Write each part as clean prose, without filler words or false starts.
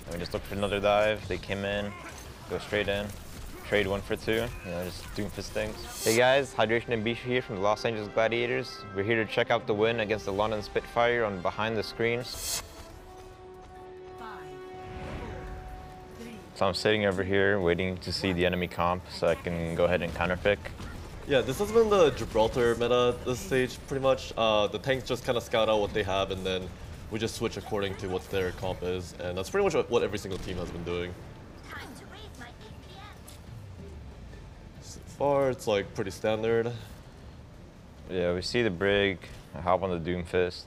And we just looked for another dive. They came in, go straight in, trade 1 for 2, you know, just Doomfist things. Hey guys, Hydration and Bischu here from the Los Angeles Gladiators. We're here to check out the win against the London Spitfire on behind the screens. So I'm sitting over here waiting to see the enemy comp so I can go ahead and counterpick. Yeah, this has been the Gibraltar meta this stage, pretty much. The tanks just kind of scout out what they have, and then we just switch according to what their comp is. And that's pretty much what every single team has been doing. So far, it's like pretty standard. Yeah, we see the Brig, I hop on the Doomfist,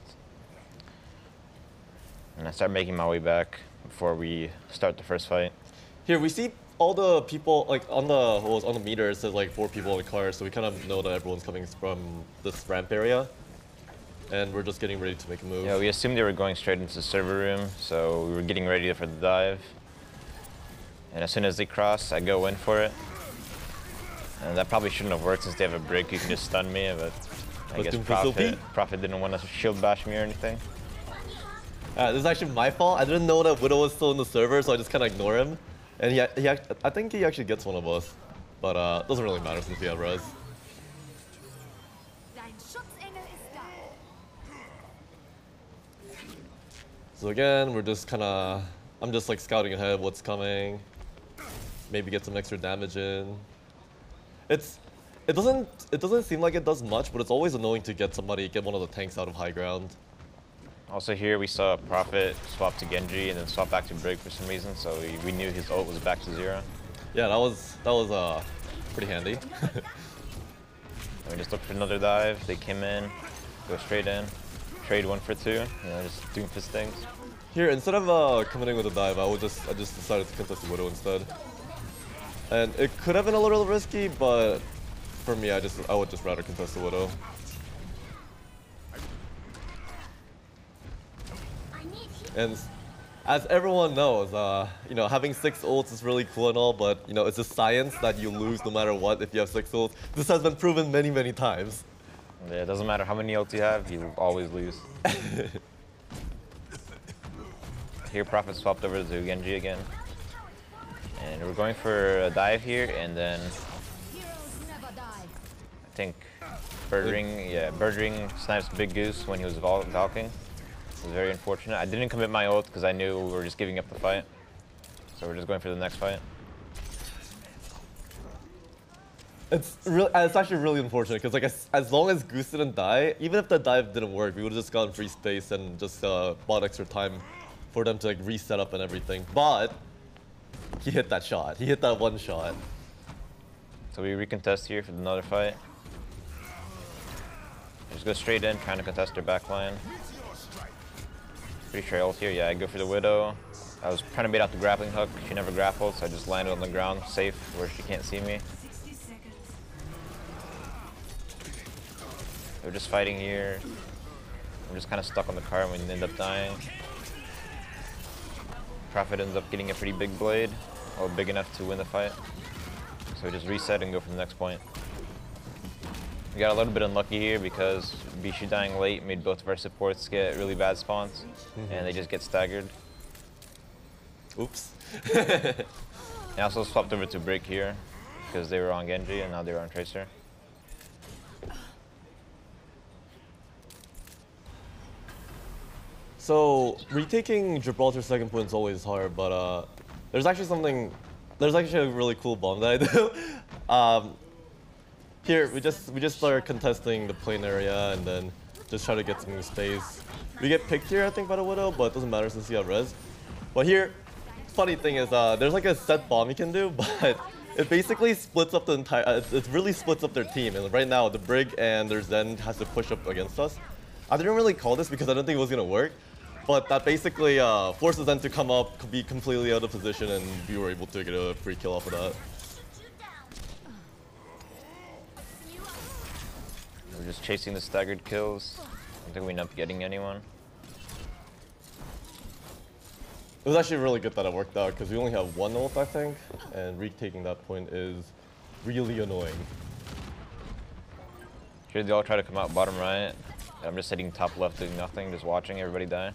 and I start making my way back before we start the first fight. Here, we see all the people, like, on the meter, it says, like, 4 people in the car, so we kind of know that everyone's coming from this ramp area. And we're just getting ready to make a move. Yeah, we assumed they were going straight into the server room, so we were getting ready for the dive. And as soon as they cross, I go in for it. And that probably shouldn't have worked since they have a Brig, you can just stun me, but I guess Prophet didn't want to shield bash me or anything. This is actually my fault. I didn't know that Widow was still in the server, so I just kind of ignore him. And I think he actually gets one of us, but it doesn't really matter since we have res. So again, we're just I'm just like scouting ahead what's coming. Maybe get some extra damage in. It doesn't seem like it does much, but it's always annoying to get one of the tanks out of high ground. Also here we saw Prophet swap to Genji and then swap back to Brig for some reason, so we knew his ult was back to 0. Yeah, that was pretty handy. And we just looked for another dive. They came in, go straight in, trade 1 for 2, you know, just Doomfist things. Here, instead of coming in with a dive, I just decided to contest the Widow instead. And it could have been a little risky, but for me, I would just rather contest the Widow. And as everyone knows, you know, having 6 ults is really cool and all, but you know, it's a science that you lose no matter what if you have 6 ults. This has been proven many, many times. Yeah, it doesn't matter how many ults you have, you always lose. Here, Prophet swapped over to Genji again. And we're going for a dive here, and then I think Birdring snipes Big Goose when he was valking. It was very unfortunate. I didn't commit my ult because I knew we were just giving up the fight. So we're just going for the next fight. It's actually really unfortunate because like as long as Goose didn't die, even if the dive didn't work, we would have just gotten free space and just bought extra time for them to like reset up and everything. But he hit that shot. He hit that one shot. So we recontest here for another fight. Just go straight in, trying to contest their backline. Pretty sure I ult here. Yeah, I go for the Widow. I was trying to bait out the grappling hook. She never grappled, so I just landed on the ground, safe, where she can't see me. We're just fighting here. I'm just kind of stuck on the car and we end up dying. Prophet ends up getting a pretty big blade, or big enough to win the fight. So we just reset and go for the next point. We got a little bit unlucky here because Bischu dying late made both of our supports get really bad spawns, and they just get staggered. Oops. I also swapped over to Brig here because they were on Genji and now they were on Tracer. So retaking Gibraltar's second point is always hard, but there's actually a really cool bomb that I do. Here we just start contesting the plane area and then just try to get some space. We get picked here, I think, by the Widow, but it doesn't matter since we have res. But here, funny thing is, there's like a set bomb you can do, but it basically splits up the entire. It really splits up their team, and right now the Brig and their Zen has to push up against us. I didn't really call this because I didn't think it was gonna work, but that basically forces them to come up, be completely out of position, and we were able to get a free kill off of that. We're just chasing the staggered kills. I don't think we end up getting anyone. It was actually really good that it worked out because we only have 1 ult, I think, and retaking that point is really annoying. Here they all try to come out bottom right. I'm just sitting top left doing nothing, just watching everybody die.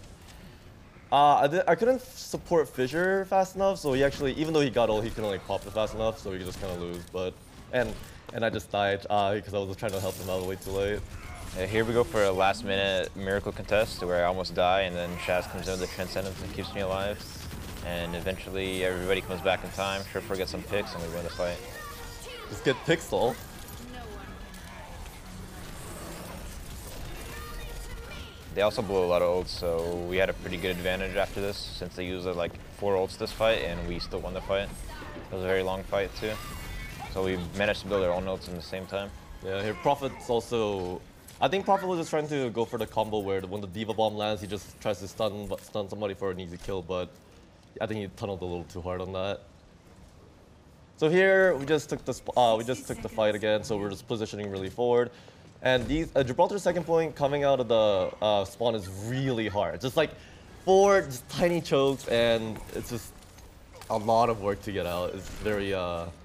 I couldn't support Fissure fast enough, so he actually, even though he got ult, he couldn't like pop it fast enough, so he could just kind of lose. But and I just died because I was trying to help him out way too late. Here we go for a last-minute miracle contest where I almost die, and then Shaz comes in with the Transcendence and keeps me alive. And eventually, everybody comes back in time. Sure, get some picks, and we win the fight. Just get Pixel. They also blew a lot of ults, so we had a pretty good advantage after this, since they used like 4 ults this fight, and we still won the fight. It was a very long fight too. So we managed to build our own ults in the same time. Yeah, here Prophet's also... I think Prophet was just trying to go for the combo where when the Diva Bomb lands, he just tries to stun somebody for an easy kill, but I think he tunneled a little too hard on that. So here we just took the fight again, so we're just positioning really forward. And these Gibraltar's second point coming out of the spawn is really hard. Just like 4 just tiny chokes, and it's just a lot of work to get out. It's very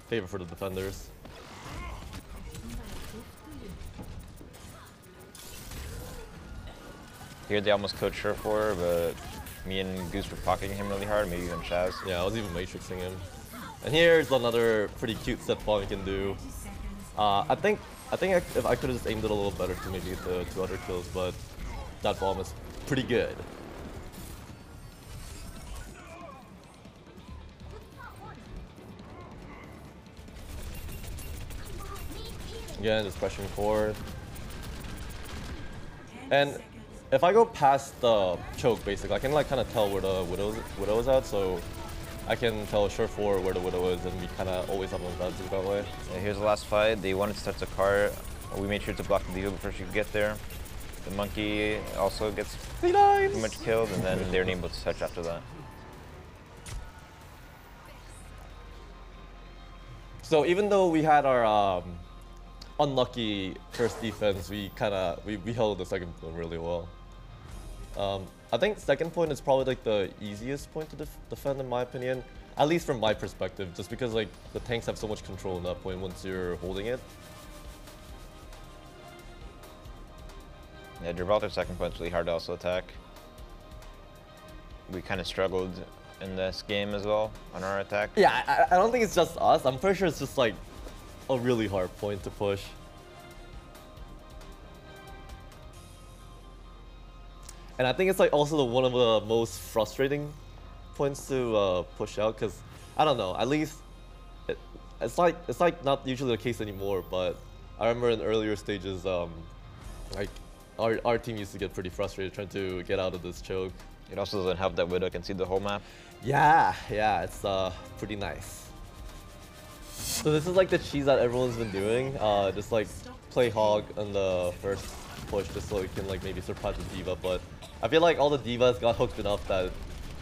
favor for the defenders. Here they almost killed Surefour, but me and Goose were pocketing him really hard, maybe even Shaz. Yeah, I was even matrixing him. And here's another pretty cute set bomb you can do. I think if I could have just aimed it a little better to maybe get the 2 other kills, but that bomb is pretty good. Again, just pressuring forward. And if I go past the choke, basically, I can like kind of tell where the Widow is at, so I can tell Surefour where the Widow is, and we kind of always have an advantage that way. Yeah, here's the last fight. They wanted to start the car. We made sure to block the Diva before she could get there. The monkey also gets pretty much killed, and then they're able to touch after that. So even though we had our unlucky first defense, we held the second point really well. I think second point is probably like the easiest point to defend in my opinion, at least from my perspective, just because like the tanks have so much control in that point once you're holding it. Yeah, Gibraltar's second point's really hard to also attack. We kind of struggled in this game as well on our attack. Yeah, I don't think it's just us. I'm pretty sure it's just like a really hard point to push. And I think it's like also one of the most frustrating points to push out, because I don't know, at least it's like not usually the case anymore, but I remember in earlier stages like our team used to get pretty frustrated trying to get out of this choke. It also doesn't help that Widow can see the whole map. Yeah, it's pretty nice. So this is like the cheese that everyone's been doing, just like play Hog on the first push just so we can like maybe surprise the Diva, but I feel like all the Divas got hooked enough that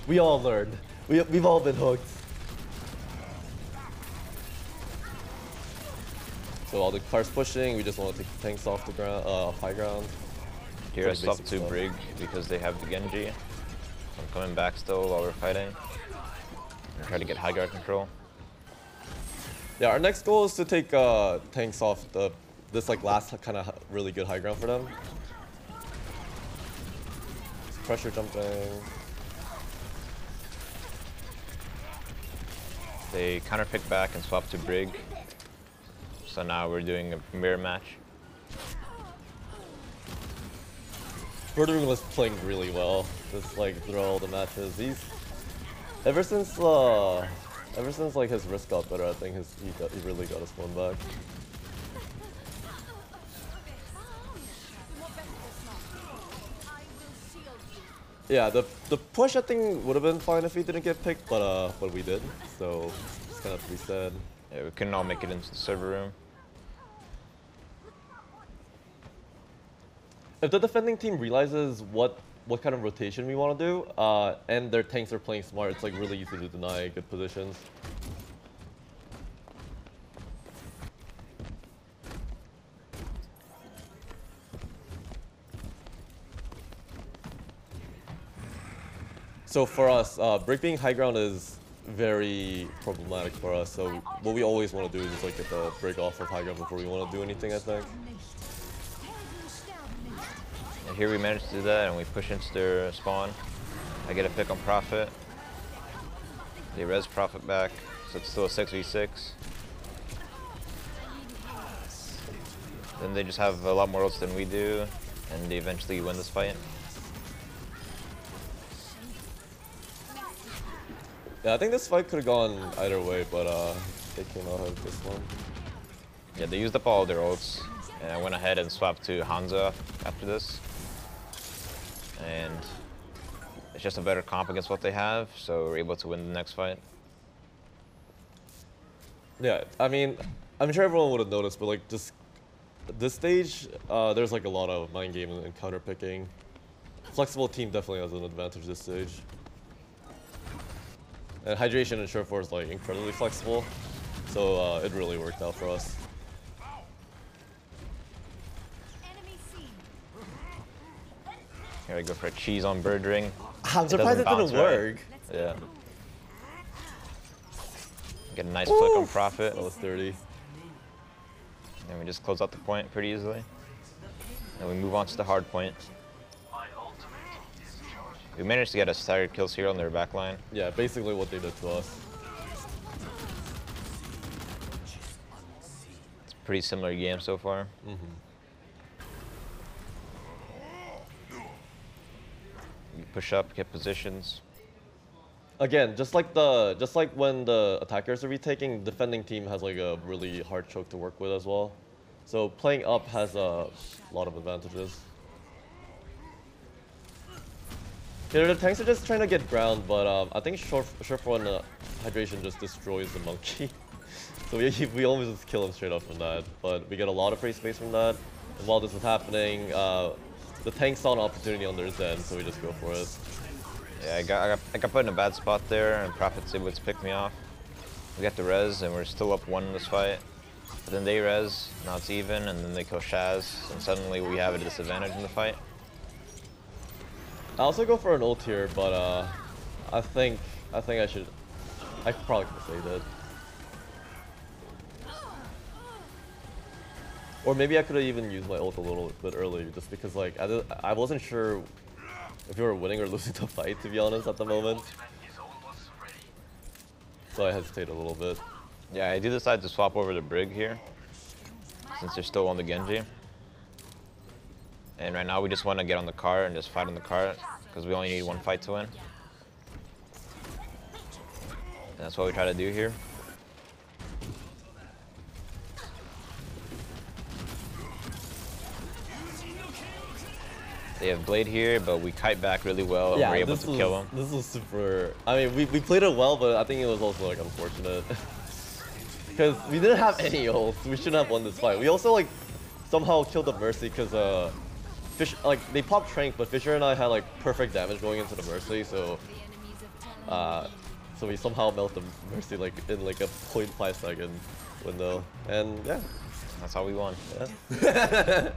we all learned. We've all been hooked. So all the cars pushing, we just want to take the tanks off the ground, high ground. Here I stopped to Brig because they have the Genji. So I'm coming back still while we're fighting. And try to get high guard control. Yeah, our next goal is to take tanks off this like last kind of really good high ground for them. Pressure jumping. They counter pick back and swap to Brig. So now we're doing a mirror match. Birdwing was playing really well, just like throughout all the matches. He's ever since like his wrist got better, I think he really got his one back. Yeah, the push I think would have been fine if he didn't get picked, but we did, so it's kind of to be said. Yeah, we couldn't all make it into the server room. If the defending team realizes what kind of rotation we want to do, and their tanks are playing smart, it's like really easy to deny good positions. So for us, Brig being high ground is very problematic for us. So what we always want to do is just like get the Brig off of high ground before we want to do anything, I think. And here we managed to do that, and we push into their spawn. I get a pick on Prophet. They res Prophet back, so it's still a 6v6. Then they just have a lot more ults than we do, and they eventually win this fight. Yeah, I think this fight could have gone either way, but they came out of this one. Yeah, they used up all their ults, and I went ahead and swapped to Hanzo after this. And it's just a better comp against what they have, so we're able to win the next fight. Yeah, I mean, I'm sure everyone would have noticed, but like this stage, there's like a lot of mind game and counter picking. Flexible team definitely has an advantage this stage. And hydration and Surefour is like incredibly flexible, so it really worked out for us. Here we go for a cheese on bird ring. I'm surprised it didn't work. Right. Yeah. Get a nice flick on Prophet. That was 30. And we just close out the point pretty easily. And we move on to the hard point. We managed to get a staggered kills here on their back line. Yeah, basically what they did to us. It's a pretty similar game so far. You push up, get positions. Again, just like when the attackers are retaking, defending team has like a really hard choke to work with as well. So playing up has a lot of advantages. Yeah, the tanks are just trying to get ground, but I think Surefour and hydration just destroys the monkey. So we almost just kill him straight up from that. But we get a lot of free space from that. And while this is happening, the tank saw an opportunity on their Zen, so we just go for it. Yeah, I got put in a bad spot there, and Prophet's able to pick me off. We got the res, and we're still up 1 in this fight. But then they res, now it's even, and then they kill Shaz, and suddenly we have a disadvantage in the fight. I also go for an ult here, but I think I probably could have saved it. Or maybe I could have even used my ult a little bit earlier, just because like I wasn't sure if we were winning or losing the fight, to be honest, at the moment. So I hesitated a little bit. Yeah, I do decide to swap over to Brig here, since they're still on the Genji. And right now we just want to get on the cart and just fight on the cart, because we only need 1 fight to win. And that's what we try to do here. They have Blade here, but we kite back really well, and we're able to kill him. This was super... I mean, we played it well, but I think it was also like unfortunate. Because we didn't have any ults. We shouldn't have won this fight. We also like somehow killed the Mercy because they popped Trank, but Fisher and I had like perfect damage going into the Mercy, so we somehow melt the Mercy like in like a 0.5 second window, and yeah, that's how we won. Yeah.